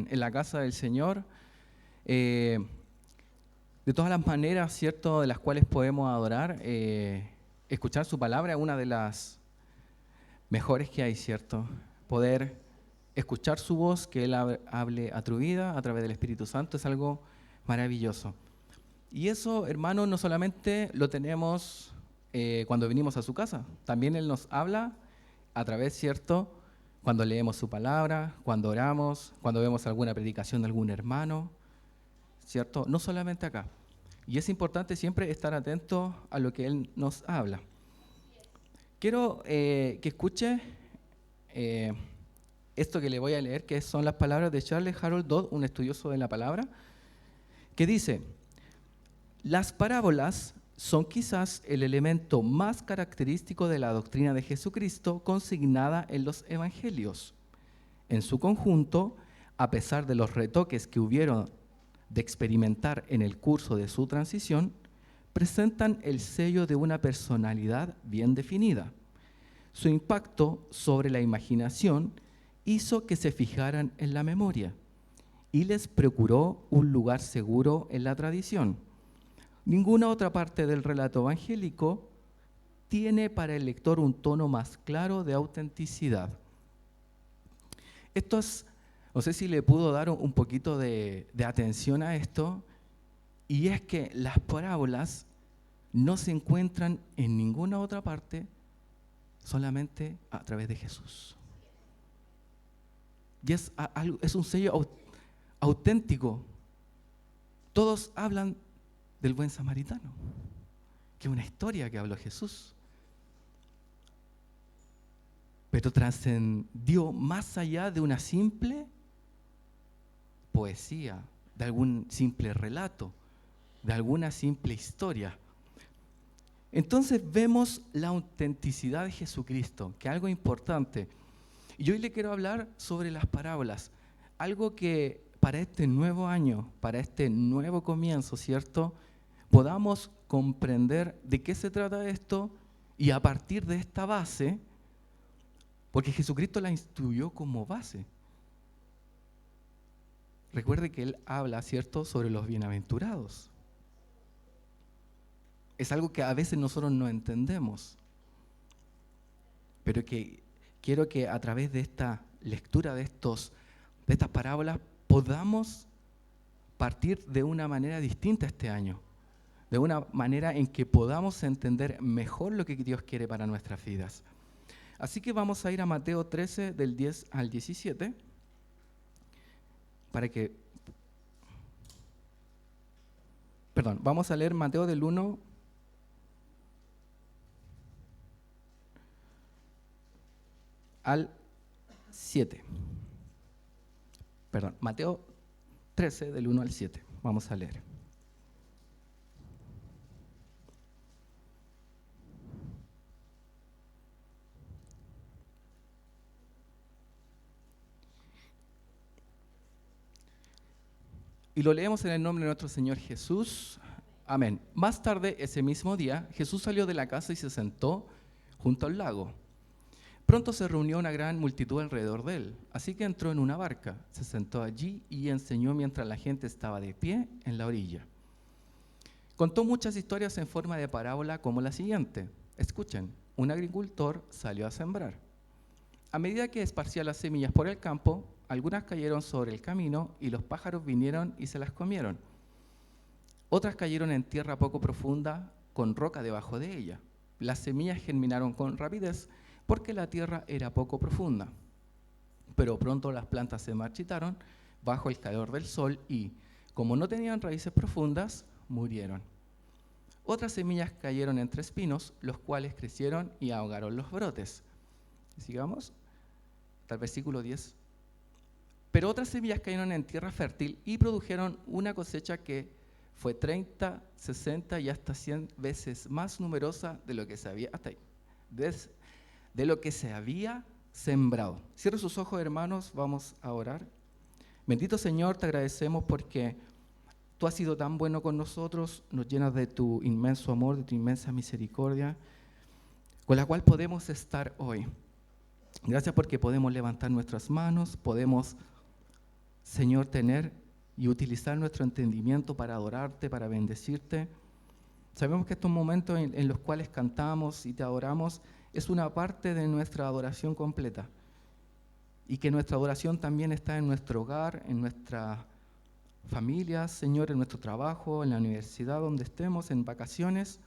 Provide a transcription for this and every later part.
en la casa del Señor. De todas las maneras, ¿cierto?, de las cuales podemos adorar, escuchar su palabra es una de las mejores que hay, ¿cierto? Poder escuchar su voz, que Él hable a tu vida a través del Espíritu Santo, es algo maravilloso. Y eso, hermano, no solamente lo tenemos cuando venimos a su casa, también Él nos habla a través, ¿cierto?, cuando leemos su palabra, cuando oramos, cuando vemos alguna predicación de algún hermano, ¿cierto? No solamente acá. Y es importante siempre estar atento a lo que Él nos habla. Quiero que escuche esto que le voy a leer, que son las palabras de Charles Harold Dodd, un estudioso de la palabra, que dice: las parábolas son quizás el elemento más característico de la doctrina de Jesucristo consignada en los evangelios. En su conjunto, a pesar de los retoques que hubieron de experimentar en el curso de su transición, presentan el sello de una personalidad bien definida. Su impacto sobre la imaginación hizo que se fijaran en la memoria y les procuró un lugar seguro en la tradición. Ninguna otra parte del relato evangélico tiene para el lector un tono más claro de autenticidad. Esto es, no sé si le pudo dar un poquito de atención a esto, y es que las parábolas no se encuentran en ninguna otra parte, solamente a través de Jesús. Y es un sello auténtico. Todos hablan del buen samaritano, que es una historia que habló Jesús. Pero trascendió más allá de una simple poesía, de algún simple relato, de alguna simple historia. Entonces vemos la autenticidad de Jesucristo, que es algo importante. Y hoy le quiero hablar sobre las parábolas, algo que para este nuevo año, para este nuevo comienzo, ¿cierto?, podamos comprender de qué se trata esto, y a partir de esta base, porque Jesucristo la instituyó como base. Recuerde que Él habla, ¿cierto?, sobre los bienaventurados. Es algo que a veces nosotros no entendemos, pero que quiero que a través de esta lectura de estas parábolas podamos partir de una manera distinta este año, de una manera en que podamos entender mejor lo que Dios quiere para nuestras vidas. Así que vamos a ir a Mateo 13, del 10 al 17, vamos a leer Mateo del 1 al 7. Mateo 13, del 1 al 7. Vamos a leer. Y lo leemos en el nombre de nuestro Señor Jesús. Amén. Más tarde, ese mismo día, Jesús salió de la casa y se sentó junto al lago. Pronto se reunió una gran multitud alrededor de él, así que entró en una barca, se sentó allí y enseñó mientras la gente estaba de pie en la orilla. Contó muchas historias en forma de parábola como la siguiente. Escuchen: un agricultor salió a sembrar. A medida que esparcía las semillas por el campo, algunas cayeron sobre el camino y los pájaros vinieron y se las comieron. Otras cayeron en tierra poco profunda, con roca debajo de ella. Las semillas germinaron con rapidez porque la tierra era poco profunda. Pero pronto las plantas se marchitaron bajo el calor del sol y, como no tenían raíces profundas, murieron. Otras semillas cayeron entre espinos, los cuales crecieron y ahogaron los brotes. Sigamos hasta el versículo 10. Pero otras semillas cayeron en tierra fértil y produjeron una cosecha que fue 30, 60 y hasta 100 veces más numerosa de lo que se había, de lo que se había sembrado. Cierre sus ojos, hermanos, vamos a orar. Bendito Señor, te agradecemos porque tú has sido tan bueno con nosotros, nos llenas de tu inmenso amor, de tu inmensa misericordia, con la cual podemos estar hoy. Gracias porque podemos levantar nuestras manos, podemos Señor, tener y utilizar nuestro entendimiento para adorarte, para bendecirte. Sabemos que estos momentos en los cuales cantamos y te adoramos es una parte de nuestra adoración completa. Y que nuestra adoración también está en nuestro hogar, en nuestra familia, Señor, en nuestro trabajo, en la universidad donde estemos, en vacaciones.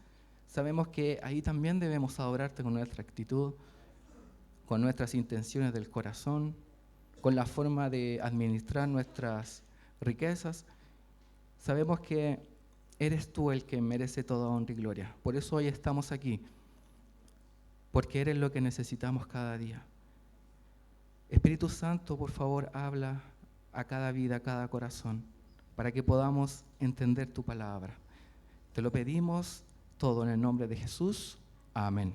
Sabemos que ahí también debemos adorarte con nuestra actitud, con nuestras intenciones del corazón, con la forma de administrar nuestras riquezas. Sabemos que eres tú el que merece toda honra y gloria. Por eso hoy estamos aquí, porque eres lo que necesitamos cada día. Espíritu Santo, por favor, habla a cada vida, a cada corazón, para que podamos entender tu palabra. Te lo pedimos todo en el nombre de Jesús. Amén.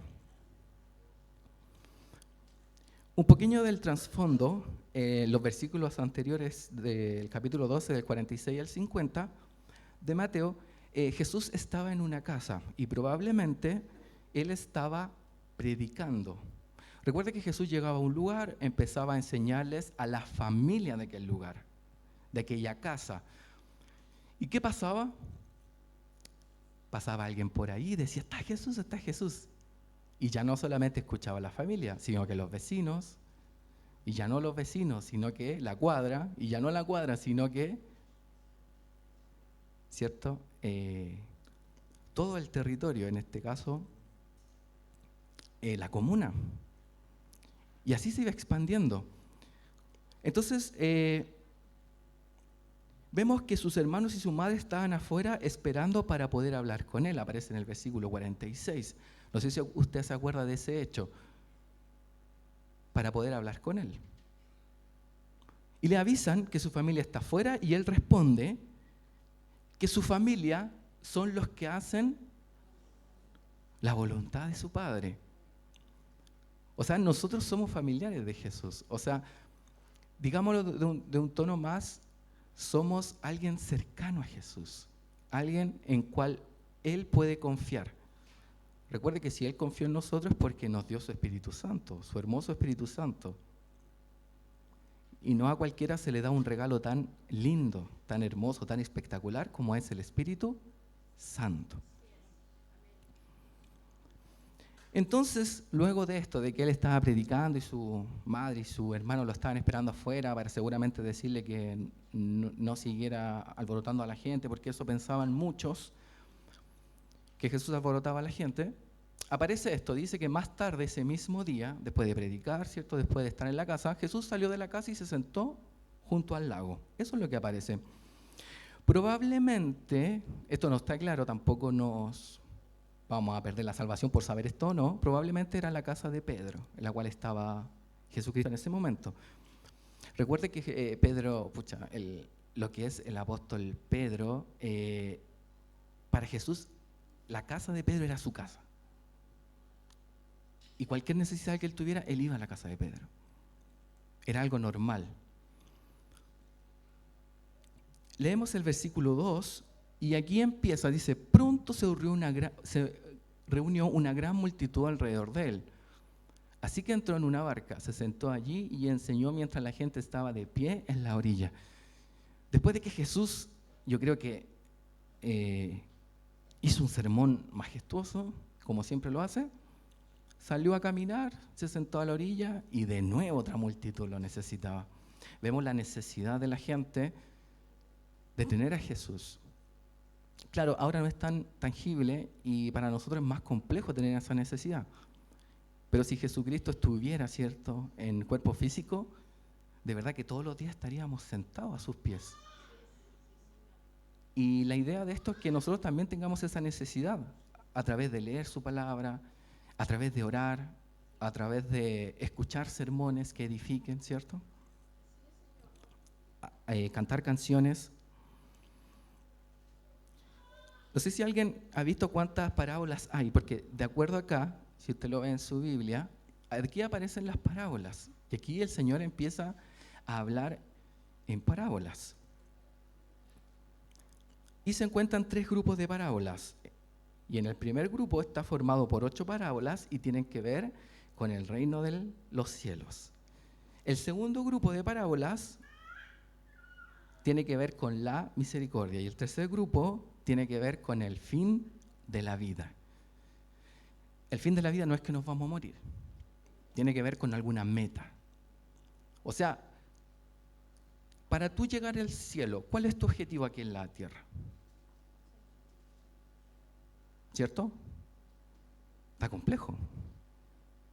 Un poquillo del trasfondo, los versículos anteriores del capítulo 12, del 46 al 50 de Mateo, Jesús estaba en una casa y probablemente él estaba predicando. Recuerda que Jesús llegaba a un lugar, empezaba a enseñarles a la familia de aquel lugar, de aquella casa. ¿Y qué pasaba? Pasaba alguien por ahí y decía, está Jesús, está Jesús. Y ya no solamente escuchaba a la familia, sino que los vecinos, y ya no los vecinos, sino que la cuadra, y ya no la cuadra, sino que, ¿cierto? Todo el territorio, en este caso, la comuna. Y así se iba expandiendo. Entonces, vemos que sus hermanos y su madre estaban afuera esperando para poder hablar con él. Aparece en el versículo 46. No sé si usted se acuerda de ese hecho. Para poder hablar con él. Y le avisan que su familia está afuera y él responde que su familia son los que hacen la voluntad de su Padre. O sea, nosotros somos familiares de Jesús. O sea, digámoslo de un tono más, somos alguien cercano a Jesús, alguien en cual Él puede confiar. Recuerde que si Él confió en nosotros es porque nos dio su Espíritu Santo, su hermoso Espíritu Santo. Y no a cualquiera se le da un regalo tan lindo, tan hermoso, tan espectacular como es el Espíritu Santo. Entonces, luego de esto, de que él estaba predicando y su madre y su hermano lo estaban esperando afuera para seguramente decirle que no siguiera alborotando a la gente, porque eso pensaban muchos, que Jesús alborotaba a la gente, aparece esto, dice que más tarde ese mismo día, después de predicar, ¿cierto? Después de estar en la casa, Jesús salió de la casa y se sentó junto al lago. Eso es lo que aparece. Probablemente, esto no está claro, tampoco nos vamos a perder la salvación por saber esto o no, probablemente era la casa de Pedro, en la cual estaba Jesucristo en ese momento. Recuerde que Pedro, lo que es el apóstol Pedro, para Jesús, la casa de Pedro era su casa. Y cualquier necesidad que él tuviera, él iba a la casa de Pedro. Era algo normal. Leemos el versículo 2 y aquí empieza, dice, pronto se reunió una gran multitud alrededor de él. Así que entró en una barca, se sentó allí y enseñó mientras la gente estaba de pie en la orilla. Después de que Jesús, yo creo que hizo un sermón majestuoso, como siempre lo hace, salió a caminar, se sentó a la orilla y de nuevo otra multitud lo necesitaba. Vemos la necesidad de la gente de tener a Jesús. Claro, ahora no es tan tangible y para nosotros es más complejo tener esa necesidad. Pero si Jesucristo estuviera, ¿cierto?, en cuerpo físico, de verdad que todos los días estaríamos sentados a sus pies. Y la idea de esto es que nosotros también tengamos esa necesidad a través de leer su palabra, a través de orar, a través de escuchar sermones que edifiquen, ¿cierto? Cantar canciones. No sé si alguien ha visto cuántas parábolas hay, porque de acuerdo acá, si usted lo ve en su Biblia, aquí aparecen las parábolas. Y aquí el Señor empieza a hablar en parábolas. Y se encuentran 3 grupos de parábolas. Y en el primer grupo está formado por 8 parábolas y tienen que ver con el reino de los cielos. El segundo grupo de parábolas tiene que ver con la misericordia. Y el tercer grupo tiene que ver con el fin de la vida. El fin de la vida no es que nos vamos a morir. Tiene que ver con alguna meta. O sea, para tú llegar al cielo, ¿cuál es tu objetivo aquí en la tierra? ¿Cierto? Está complejo.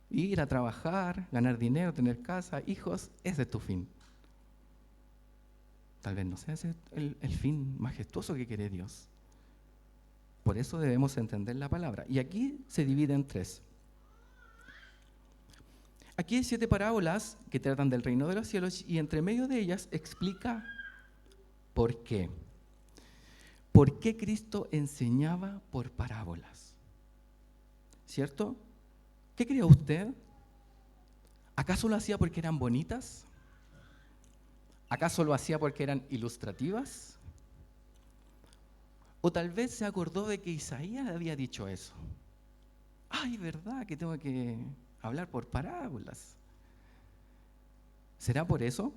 Ir a trabajar, ganar dinero, tener casa, hijos, ese es tu fin. Tal vez no sea ese el fin majestuoso que quiere Dios. Por eso debemos entender la palabra. Y aquí se divide en 3. Aquí hay 7 parábolas que tratan del reino de los cielos y entre medio de ellas explica por qué. ¿Por qué Cristo enseñaba por parábolas? ¿Cierto? ¿Qué cree usted? ¿Acaso lo hacía porque eran bonitas? ¿Acaso lo hacía porque eran ilustrativas? O tal vez se acordó de que Isaías había dicho eso. Ay, ¿verdad que tengo que hablar por parábolas? ¿Será por eso?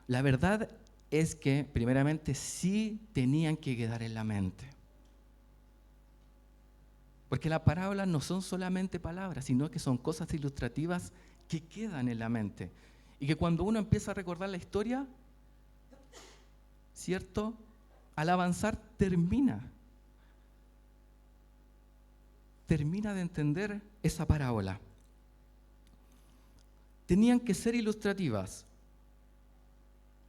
La verdad es que, primeramente, sí tenían que quedar en la mente. Porque las parábolas no son solamente palabras, sino que son cosas ilustrativas que quedan en la mente. Y que cuando uno empieza a recordar la historia, ¿cierto? Al avanzar termina de entender esa parábola. Tenían que ser ilustrativas.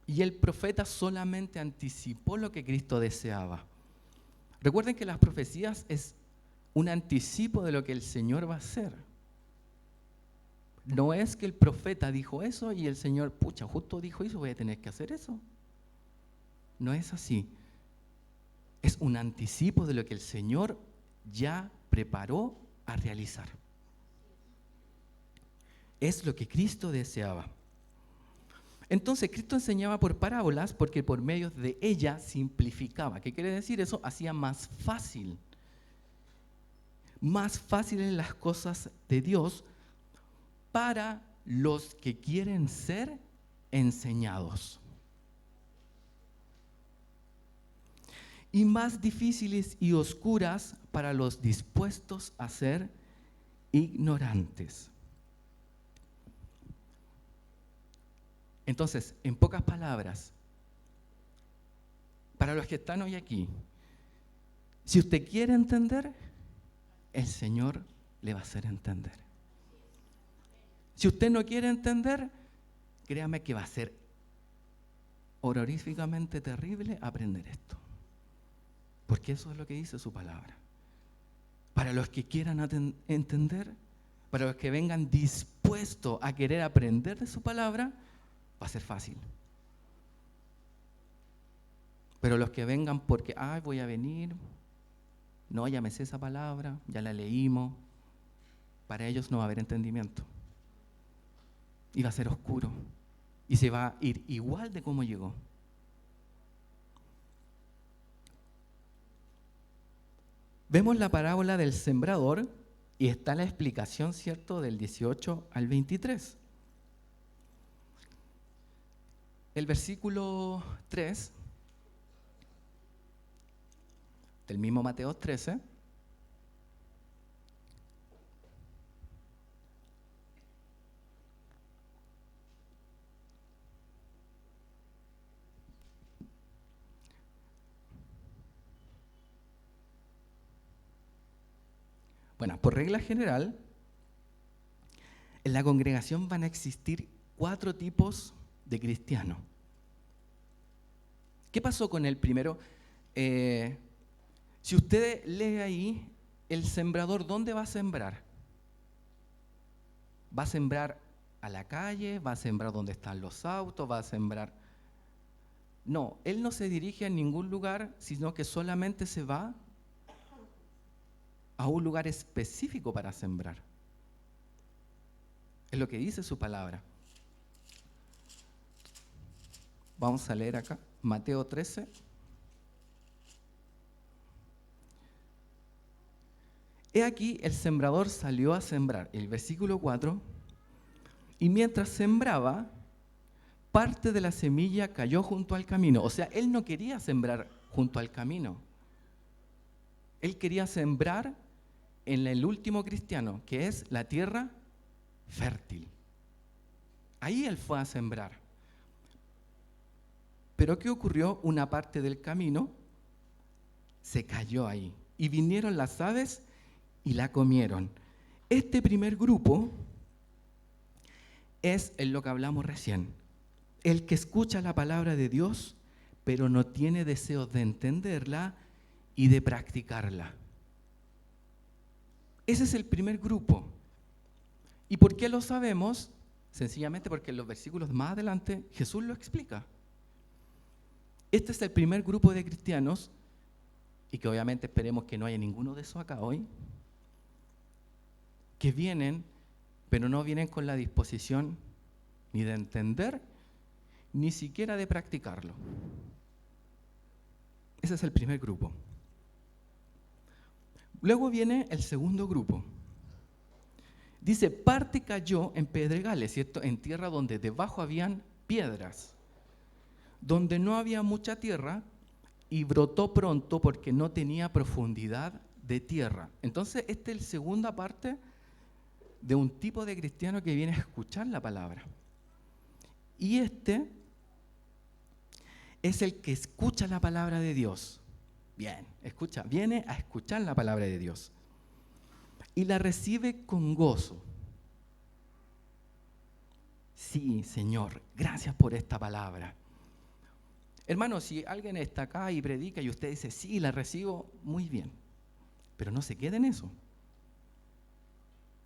Y el profeta solamente anticipó lo que Cristo deseaba. Recuerden que las profecías es un anticipo de lo que el Señor va a hacer. No es que el profeta dijo eso y el Señor, pucha, justo dijo eso, voy a tener que hacer eso. No es así. Es un anticipo de lo que el Señor ya preparó a realizar. Es lo que Cristo deseaba. Entonces, Cristo enseñaba por parábolas porque por medio de ella simplificaba. ¿Qué quiere decir eso? Hacía más fáciles las cosas de Dios para los que quieren ser enseñados. Y más difíciles y oscuras para los dispuestos a ser ignorantes. Entonces, en pocas palabras, para los que están hoy aquí, si usted quiere entender, el Señor le va a hacer entender. Si usted no quiere entender, créame que va a ser horroríficamente terrible aprender esto. Porque eso es lo que dice su palabra. Para los que quieran entender, para los que vengan dispuestos a querer aprender de su palabra, va a ser fácil. Pero los que vengan porque, voy a venir, no, ya me sé esa palabra, ya la leímos, para ellos no va a haber entendimiento. Y va a ser oscuro. Y se va a ir igual de como llegó. Vemos la parábola del sembrador y está la explicación, ¿cierto?, del 18 al 23. El versículo 3 del mismo Mateo 13 Bueno, por regla general, en la congregación van a existir 4 tipos de cristianos. ¿Qué pasó con el primero? Si usted lee ahí, el sembrador, ¿dónde va a sembrar? ¿Va a sembrar a la calle? ¿Va a sembrar donde están los autos? ¿Va a sembrar? No, él no se dirige a ningún lugar, sino que solamente se va a un lugar específico para sembrar. Es lo que dice su palabra. Vamos a leer acá, Mateo 13. He aquí, el sembrador salió a sembrar, el versículo 4, y mientras sembraba, parte de la semilla cayó junto al camino. O sea, él no quería sembrar junto al camino. Él quería sembrar en el último cristiano, que es la tierra fértil. Ahí él fue a sembrar. Pero ¿qué ocurrió? Una parte del camino se cayó ahí. Y vinieron las aves y la comieron. Este primer grupo es en lo que hablamos recién. El que escucha la palabra de Dios, pero no tiene deseos de entenderla y de practicarla. Ese es el primer grupo. ¿Y por qué lo sabemos? Sencillamente porque en los versículos más adelante Jesús lo explica. Este es el primer grupo de cristianos, y que obviamente esperemos que no haya ninguno de esos acá hoy, que vienen, pero no vienen con la disposición ni de entender, ni siquiera de practicarlo. Ese es el primer grupo. Luego viene el segundo grupo. Dice, parte cayó en pedregales, ¿cierto? En tierra donde debajo habían piedras, donde no había mucha tierra, y brotó pronto porque no tenía profundidad de tierra. Entonces, esta es la segunda parte de un tipo de cristiano que viene a escuchar la palabra. Y este es el que escucha la palabra de Dios. Bien, escucha, viene a escuchar la palabra de Dios. Y la recibe con gozo. Sí, Señor, gracias por esta palabra. Hermano, si alguien está acá y predica y usted dice, sí, la recibo, muy bien. Pero no se quede en eso.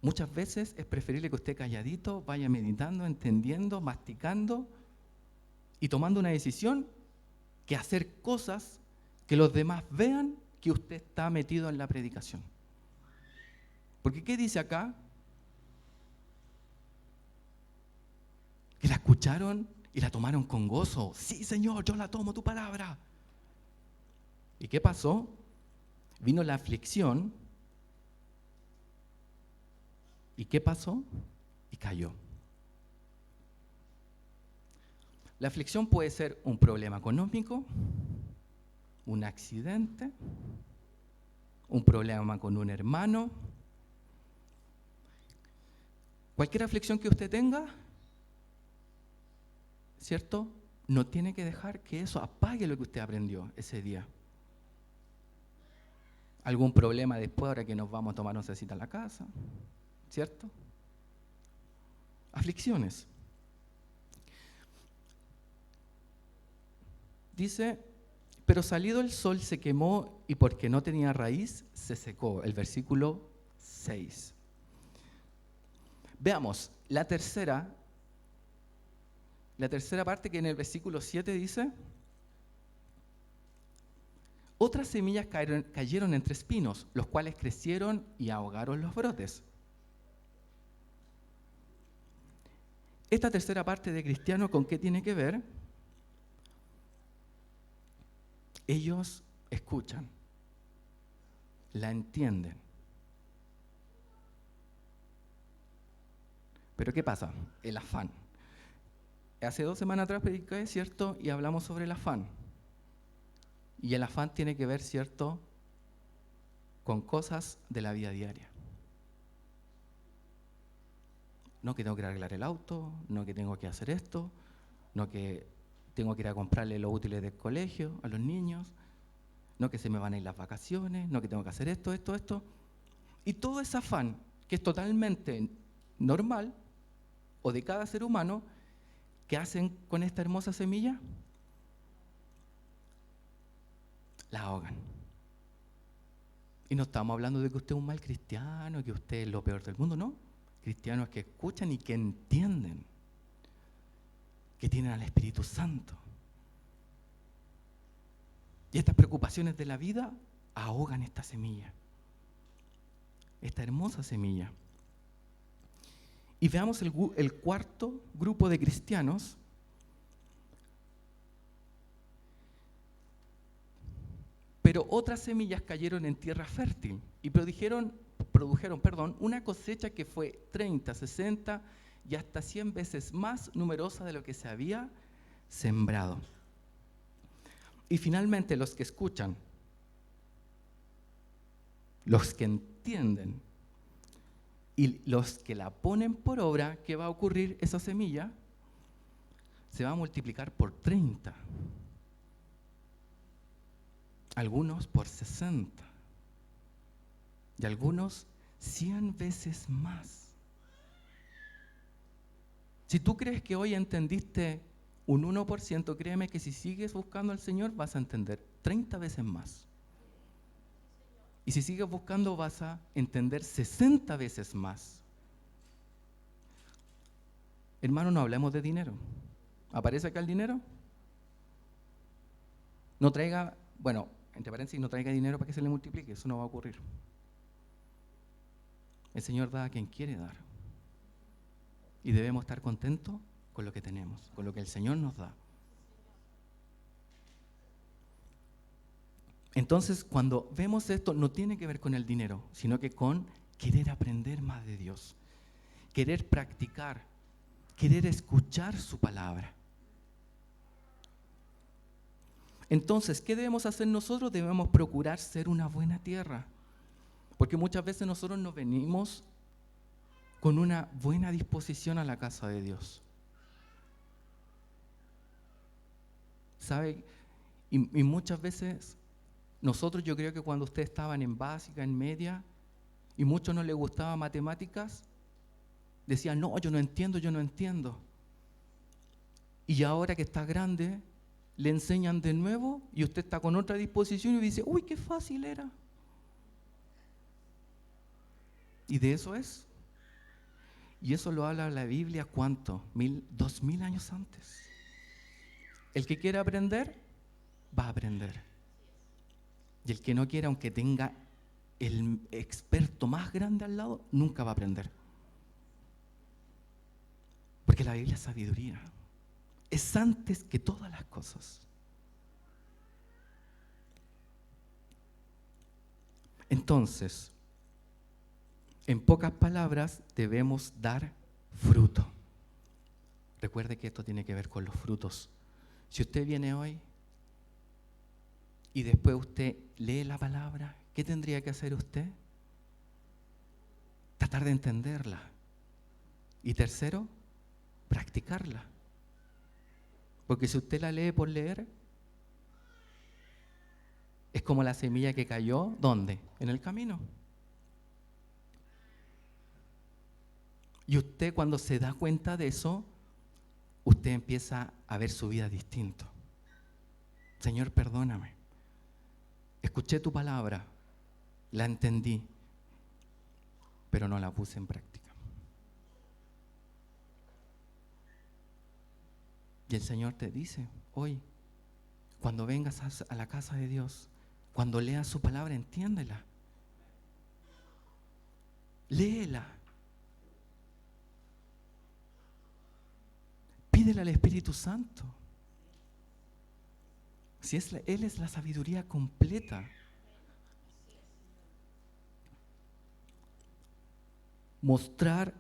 Muchas veces es preferible que usted calladito vaya meditando, entendiendo, masticando y tomando una decisión que hacer cosas que los demás vean que usted está metido en la predicación. Porque ¿qué dice acá? Que la escucharon y la tomaron con gozo. Sí, Señor, yo la tomo, tu palabra. ¿Y qué pasó? Vino la aflicción. ¿Y qué pasó? Y cayó. La aflicción puede ser un problema económico, un accidente, un problema con un hermano. Cualquier aflicción que usted tenga, ¿cierto? No tiene que dejar que eso apague lo que usted aprendió ese día. Algún problema después, ahora que nos vamos a tomar una cita a la casa, ¿cierto? Aflicciones. Dice, pero salido el sol se quemó y porque no tenía raíz, se secó. El versículo 6. Veamos, la tercera parte que en el versículo 7 dice, otras semillas cayeron entre espinos, los cuales crecieron y ahogaron los brotes. Esta tercera parte de cristiano, ¿con qué tiene que ver? Ellos escuchan, la entienden. Pero ¿qué pasa? El afán. Hace 2 semanas atrás prediqué, ¿cierto? Y hablamos sobre el afán. Y el afán tiene que ver, ¿cierto?, con cosas de la vida diaria. No que tengo que arreglar el auto, no que tengo que hacer esto, no que tengo que ir a comprarle los útiles del colegio a los niños, no que se me van a ir las vacaciones, no que tengo que hacer esto. Y todo ese afán, que es totalmente normal, o de cada ser humano, ¿qué hacen con esta hermosa semilla? La ahogan. Y no estamos hablando de que usted es un mal cristiano, que usted es lo peor del mundo, no. Cristianos que escuchan y que entienden, que tienen al Espíritu Santo. Y estas preocupaciones de la vida ahogan esta semilla, esta hermosa semilla. Y veamos el cuarto grupo de cristianos. Pero otras semillas cayeron en tierra fértil y produjeron una cosecha que fue 30, 60 y hasta 100 veces más numerosa de lo que se había sembrado. Y finalmente los que escuchan, los que entienden y los que la ponen por obra, ¿qué va a ocurrir? Esa semilla se va a multiplicar por 30, algunos por 60 y algunos 100 veces más. Si tú crees que hoy entendiste un 1%, créeme que si sigues buscando al Señor vas a entender 30 veces más. Y si sigues buscando vas a entender 60 veces más. Hermano, no hablemos de dinero. ¿Aparece acá el dinero? No traiga, bueno, entre paréntesis, no traiga dinero para que se le multiplique, eso no va a ocurrir. El Señor da a quien quiere dar. Y debemos estar contentos con lo que tenemos, con lo que el Señor nos da. Entonces, cuando vemos esto, no tiene que ver con el dinero, sino que con querer aprender más de Dios, querer practicar, querer escuchar su palabra. Entonces, ¿qué debemos hacer nosotros? Debemos procurar ser una buena tierra, porque muchas veces nosotros nos venimos con una buena disposición a la casa de Dios. ¿Sabe? Y muchas veces nosotros, yo creo que cuando ustedes estaban en básica, en media, y muchos no les gustaba matemáticas, decían, no, yo no entiendo. Y ahora que está grande, le enseñan de nuevo y usted está con otra disposición y dice, uy, qué fácil era. Y de eso es. Y eso lo habla la Biblia, ¿cuánto? 2000 años antes. El que quiera aprender, va a aprender. Y el que no quiera, aunque tenga el experto más grande al lado, nunca va a aprender. Porque la Biblia es sabiduría. Es antes que todas las cosas. Entonces, en pocas palabras, debemos dar fruto. Recuerde que esto tiene que ver con los frutos. Si usted viene hoy y después usted lee la palabra, ¿qué tendría que hacer usted? Tratar de entenderla. Y tercero, practicarla. Porque si usted la lee por leer, es como la semilla que cayó, ¿dónde? En el camino. Y usted cuando se da cuenta de eso, usted empieza a ver su vida distinto. Señor, perdóname. Escuché tu palabra, la entendí, pero no la puse en práctica. Y el Señor te dice, hoy, cuando vengas a la casa de Dios, cuando leas su palabra, entiéndela. Léela. Pídele al Espíritu Santo. Si Él es la sabiduría completa. Mostrar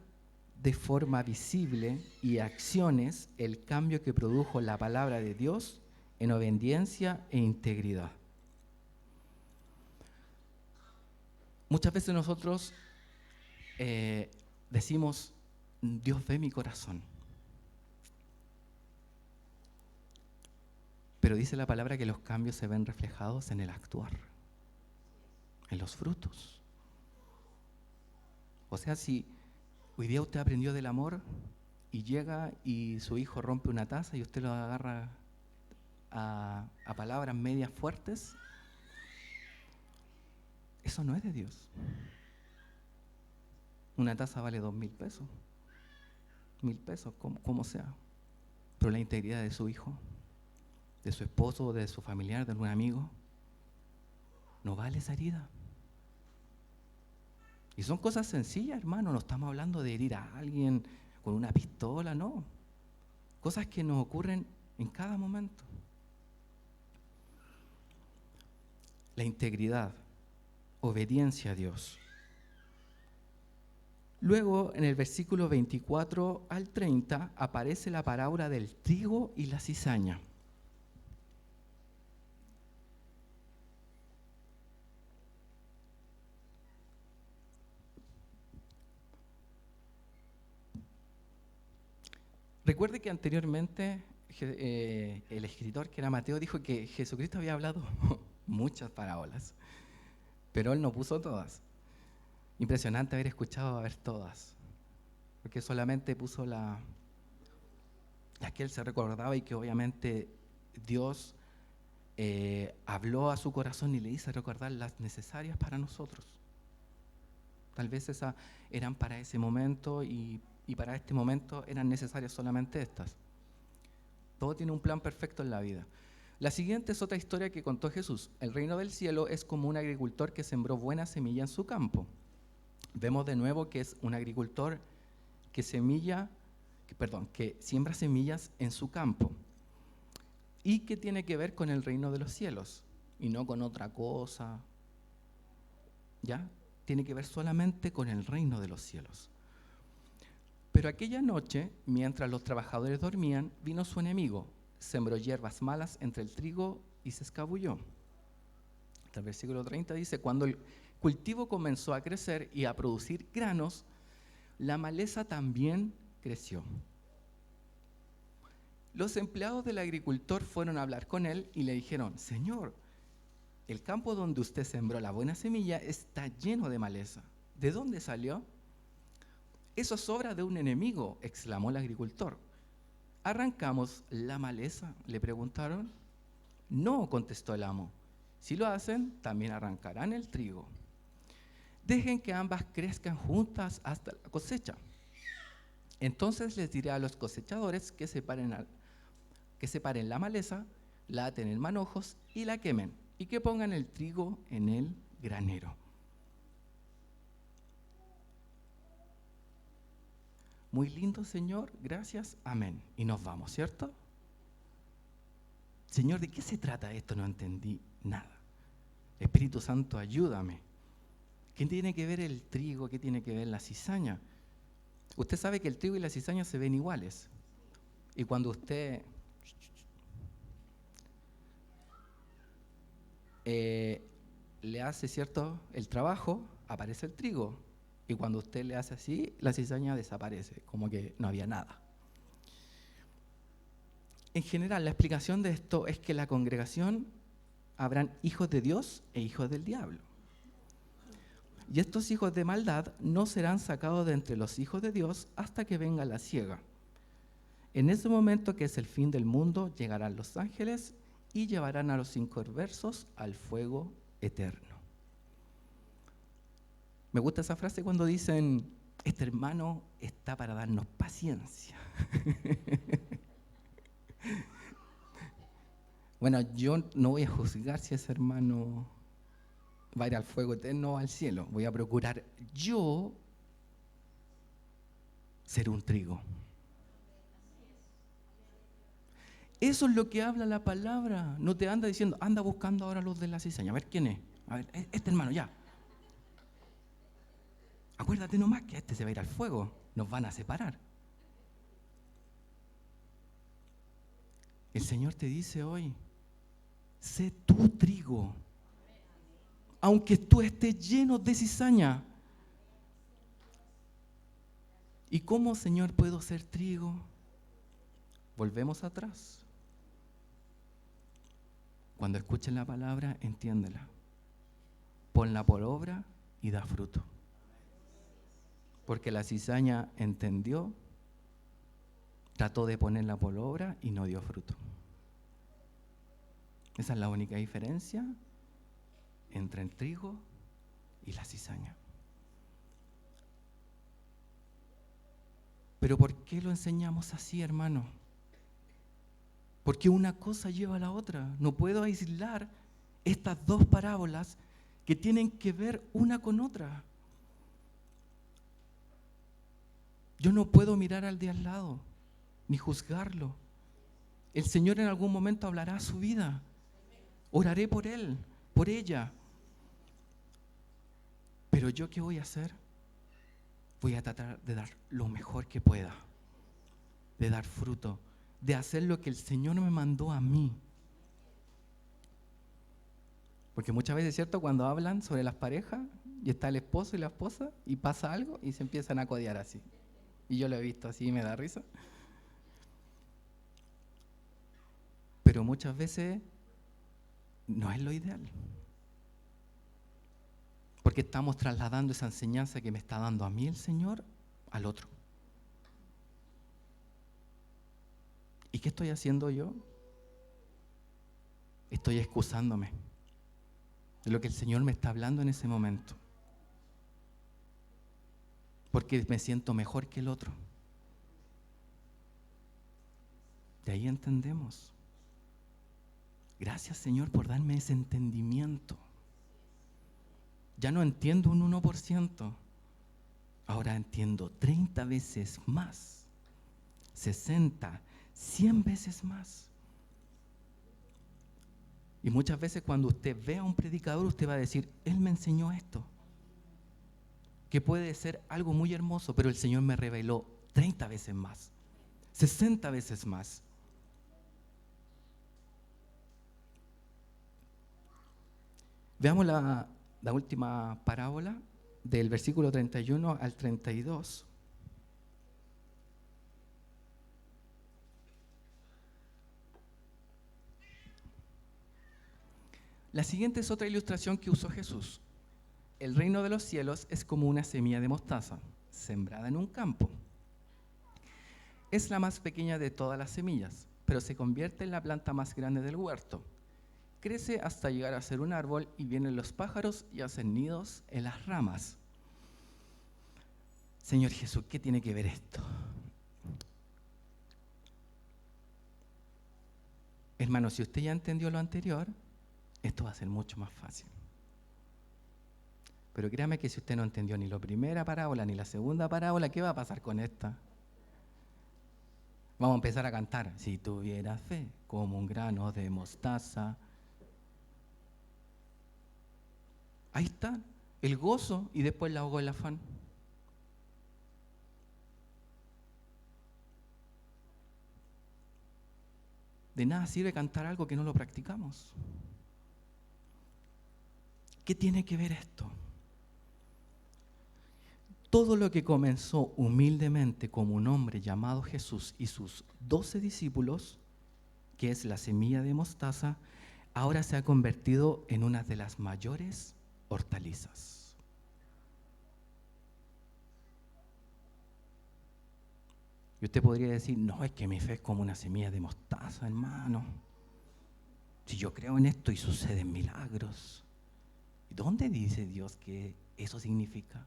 de forma visible y acciones el cambio que produjo la palabra de Dios en obediencia e integridad. Muchas veces nosotros decimos, Dios ve mi corazón. Pero dice la palabra que los cambios se ven reflejados en el actuar, en los frutos. O sea, si hoy día usted aprendió del amor y llega y su hijo rompe una taza y usted lo agarra a palabras medias fuertes, eso no es de Dios. Una taza vale 2.000 pesos, 1.000 pesos, como sea. Pero la integridad de su hijo, de su esposo, de su familiar, de algún amigo, no vale esa herida. Y son cosas sencillas, hermano, no estamos hablando de herir a alguien con una pistola, no. Cosas que nos ocurren en cada momento. La integridad, obediencia a Dios. Luego, en el versículo 24 al 30, aparece la parábola del trigo y la cizaña. Recuerde que anteriormente el escritor, que era Mateo, dijo que Jesucristo había hablado muchas parábolas, pero él no puso todas. Impresionante haber escuchado a ver todas, porque solamente puso las que él se recordaba y que obviamente Dios habló a su corazón y le hizo recordar las necesarias para nosotros. Tal vez esas eran para ese momento y para este momento eran necesarias solamente estas. Todo tiene un plan perfecto en la vida. La siguiente es otra historia que contó Jesús. El reino del cielo es como un agricultor que sembró buena semilla en su campo. Vemos de nuevo que es un agricultor que siembra semillas en su campo y que tiene que ver con el reino de los cielos y no con otra cosa. ¿Ya? Tiene que ver solamente con el reino de los cielos. Pero aquella noche, mientras los trabajadores dormían, vino su enemigo, sembró hierbas malas entre el trigo y se escabulló. Hasta el versículo 30 dice, cuando el cultivo comenzó a crecer y a producir granos, la maleza también creció. Los empleados del agricultor fueron a hablar con él y le dijeron, Señor, el campo donde usted sembró la buena semilla está lleno de maleza. ¿De dónde salió? Eso es obra de un enemigo, exclamó el agricultor. ¿Arrancamos la maleza?, le preguntaron. No, contestó el amo. Si lo hacen, también arrancarán el trigo. Dejen que ambas crezcan juntas hasta la cosecha. Entonces les diré a los cosechadores que separen la maleza, la aten en manojos y la quemen, y que pongan el trigo en el granero. Muy lindo, Señor, gracias, amén. Y nos vamos, ¿cierto? Señor, ¿de qué se trata esto? No entendí nada. Espíritu Santo, ayúdame. ¿Qué tiene que ver el trigo? ¿Qué tiene que ver la cizaña? Usted sabe que el trigo y la cizaña se ven iguales. Y cuando usted le hace, ¿cierto?, el trabajo, aparece el trigo. Y cuando usted le hace así, la cizaña desaparece, como que no había nada. En general, la explicación de esto es que en la congregación habrán hijos de Dios e hijos del diablo. Y estos hijos de maldad no serán sacados de entre los hijos de Dios hasta que venga la siega. En ese momento, que es el fin del mundo, llegarán los ángeles y llevarán a los inconversos al fuego eterno. Me gusta esa frase cuando dicen, este hermano está para darnos paciencia. Bueno, yo no voy a juzgar si ese hermano va a ir al fuego eterno o al cielo. Voy a procurar yo ser un trigo. Eso es lo que habla la palabra. No te anda diciendo, anda buscando ahora los de la cizaña. A ver quién es. A ver, este hermano, ya. Acuérdate nomás que este se va a ir al fuego. Nos van a separar. El Señor te dice hoy, sé tu trigo. Aunque tú estés lleno de cizaña. ¿Y cómo, Señor, puedo ser trigo? Volvemos atrás. Cuando escuchen la palabra, entiéndela. Ponla por obra y da fruto. Porque la cizaña entendió, trató de ponerla por obra y no dio fruto. Esa es la única diferencia entre el trigo y la cizaña. Pero ¿por qué lo enseñamos así, hermano? Porque una cosa lleva a la otra. No puedo aislar estas dos parábolas que tienen que ver una con otra. Yo no puedo mirar al de al lado, ni juzgarlo. El Señor en algún momento hablará a su vida. Oraré por él, por ella. Pero ¿yo qué voy a hacer? voy a tratar de dar lo mejor que pueda, de dar fruto, de hacer lo que el Señor me mandó a mí. Porque muchas veces, ¿cierto?, cuando hablan sobre las parejas y está el esposo y la esposa y pasa algo y se empiezan a codear así. Y yo lo he visto así y me da risa. Pero muchas veces no es lo ideal. Porque estamos trasladando esa enseñanza que me está dando a mí el Señor al otro. ¿Y qué estoy haciendo yo? Estoy excusándome de lo que el Señor me está hablando en ese momento. Porque me siento mejor que el otro. De ahí entendemos. Gracias, Señor, por darme ese entendimiento. Ya no entiendo un 1%. Ahora entiendo 30 veces más. 60, 100 veces más. Y muchas veces cuando usted ve a un predicador, usted va a decir, él me enseñó esto. Que puede ser algo muy hermoso, pero el Señor me reveló 30 veces más. 60 veces más. Veamos la última parábola del versículo 31 al 32. La siguiente es otra ilustración que usó Jesús. El reino de los cielos es como una semilla de mostaza, sembrada en un campo. Es la más pequeña de todas las semillas, pero se convierte en la planta más grande del huerto. Crece hasta llegar a ser un árbol y vienen los pájaros y hacen nidos en las ramas. Señor Jesús, ¿qué tiene que ver esto? Hermano, si usted ya entendió lo anterior, esto va a ser mucho más fácil. Pero créame que si usted no entendió ni la primera parábola ni la segunda parábola, ¿qué va a pasar con esta? Vamos a empezar a cantar. Si tuvieras fe como un grano de mostaza. Ahí está, el gozo y después la ahogó el afán. De nada sirve cantar algo que no lo practicamos. ¿Qué tiene que ver esto? Todo lo que comenzó humildemente como un hombre llamado Jesús y sus 12 discípulos, que es la semilla de mostaza, ahora se ha convertido en una de las mayores hortalizas. Y usted podría decir, no, es que mi fe es como una semilla de mostaza, hermano. Si yo creo en esto y suceden milagros. ¿Dónde dice Dios que eso significa?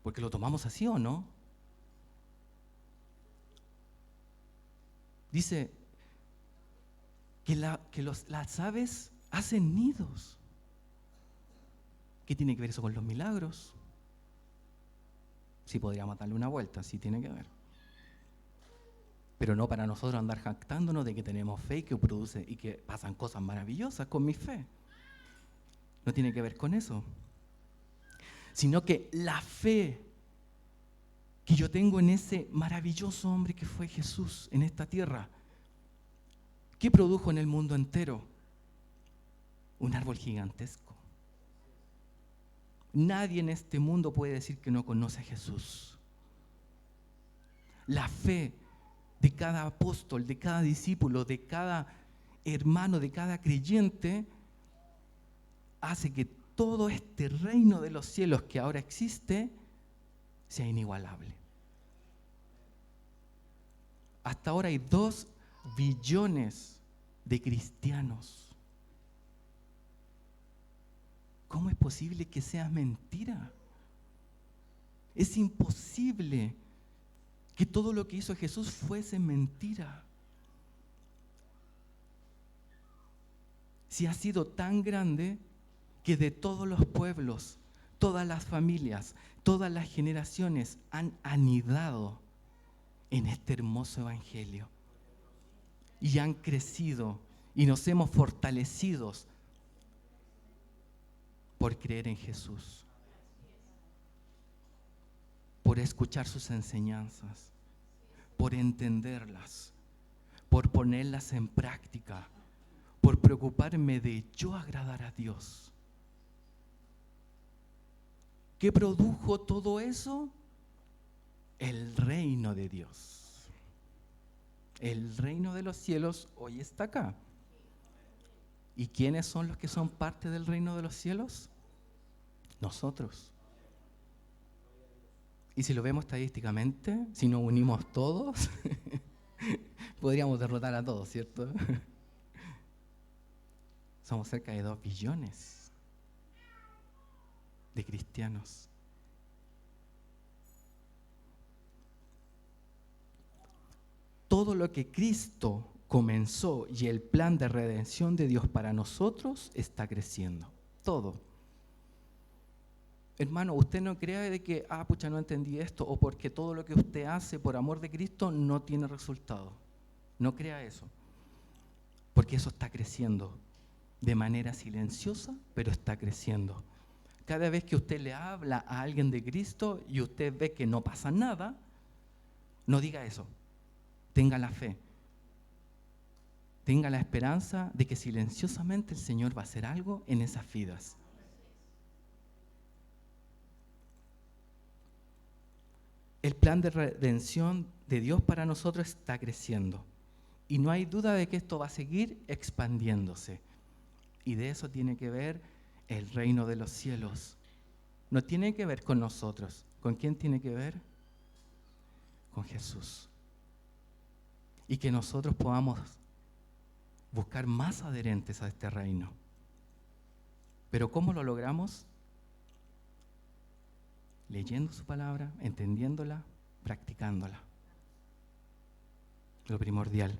Porque lo tomamos así o no. Dice que las aves hacen nidos. ¿Qué tiene que ver eso con los milagros? Sí, podríamos darle una vuelta, sí tiene que ver. Pero no para nosotros andar jactándonos de que tenemos fe y que produce y que pasan cosas maravillosas con mi fe. No tiene que ver con eso. Sino que la fe que yo tengo en ese maravilloso hombre que fue Jesús en esta tierra, ¿qué produjo en el mundo entero? Un árbol gigantesco. Nadie en este mundo puede decir que no conoce a Jesús. La fe de cada apóstol, de cada discípulo, de cada hermano, de cada creyente, hace que todo este reino de los cielos que ahora existe sea inigualable. Hasta ahora hay 2 billones de cristianos. ¿Cómo es posible que sea mentira? Es imposible que todo lo que hizo Jesús fuese mentira. Si ha sido tan grande que de todos los pueblos, todas las familias, todas las generaciones han anidado en este hermoso evangelio y han crecido y nos hemos fortalecido por creer en Jesús. por escuchar sus enseñanzas, por entenderlas, por ponerlas en práctica, por preocuparme de yo agradar a Dios. ¿Qué produjo todo eso? El reino de Dios. El reino de los cielos hoy está acá. ¿Y quiénes son los que son parte del reino de los cielos? Nosotros. Y si lo vemos estadísticamente, si nos unimos todos, podríamos derrotar a todos, ¿cierto? Somos cerca de 2 billones de cristianos. Todo lo que Cristo comenzó y el plan de redención de Dios para nosotros está creciendo. Todo. Hermano, usted no crea de que, pucha, no entendí esto, o porque todo lo que usted hace por amor de Cristo no tiene resultado. No crea eso. Porque eso está creciendo de manera silenciosa, pero está creciendo. Cada vez que usted le habla a alguien de Cristo y usted ve que no pasa nada, no diga eso. Tenga la fe. Tenga la esperanza de que silenciosamente el Señor va a hacer algo en esas vidas. El plan de redención de Dios para nosotros está creciendo. Y no hay duda de que esto va a seguir expandiéndose. Y de eso tiene que ver el reino de los cielos. No tiene que ver con nosotros. ¿Con quién tiene que ver? Con Jesús. Y que nosotros podamos buscar más adherentes a este reino. ¿Pero cómo lo logramos? Leyendo su palabra, entendiéndola, practicándola. Lo primordial.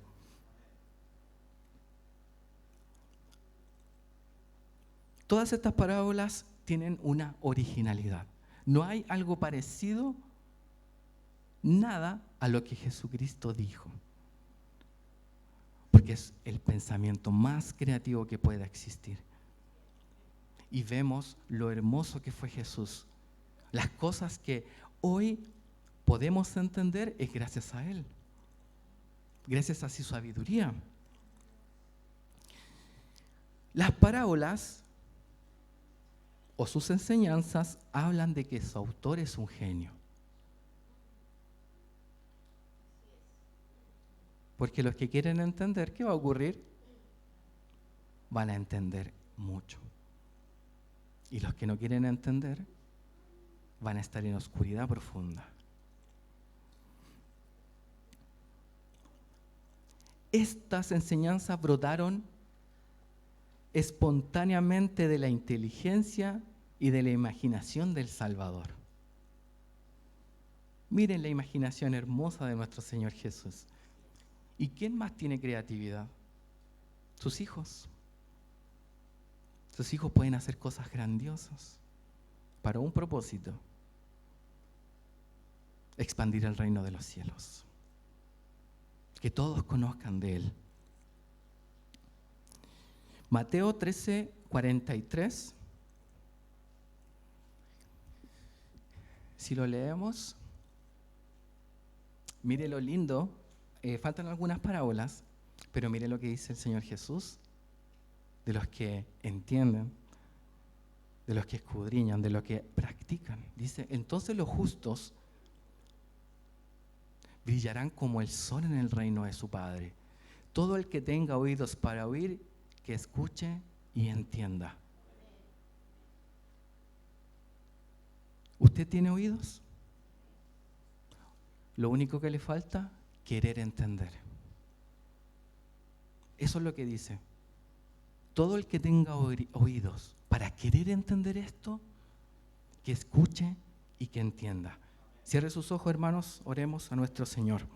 Todas estas parábolas tienen una originalidad. No hay algo parecido, nada a lo que Jesucristo dijo. Porque es el pensamiento más creativo que pueda existir. Y vemos lo hermoso que fue Jesús. Las cosas que hoy podemos entender es gracias a Él. Gracias a su sabiduría. Las parábolas o sus enseñanzas hablan de que su autor es un genio. Porque los que quieren entender, ¿qué va a ocurrir? Van a entender mucho. Y los que no quieren entender, van a estar en oscuridad profunda. Estas enseñanzas brotaron espontáneamente de la inteligencia y de la imaginación del Salvador. Miren la imaginación hermosa de nuestro Señor Jesús. ¿Y quién más tiene creatividad? Sus hijos. Sus hijos pueden hacer cosas grandiosas para un propósito: expandir el reino de los cielos. Que todos conozcan de Él. Mateo 13:43. Si lo leemos, mire lo lindo. Faltan algunas parábolas, pero mire lo que dice el Señor Jesús de los que entienden, de los que escudriñan, de los que practican. Dice, entonces los justos brillarán como el sol en el reino de su Padre. Todo el que tenga oídos para oír, que escuche y entienda. ¿Usted tiene oídos? Lo único que le falta, querer entender. Eso es lo que dice. Todo el que tenga oídos para querer entender esto, que escuche y que entienda. Cierre sus ojos, hermanos, oremos a nuestro Señor.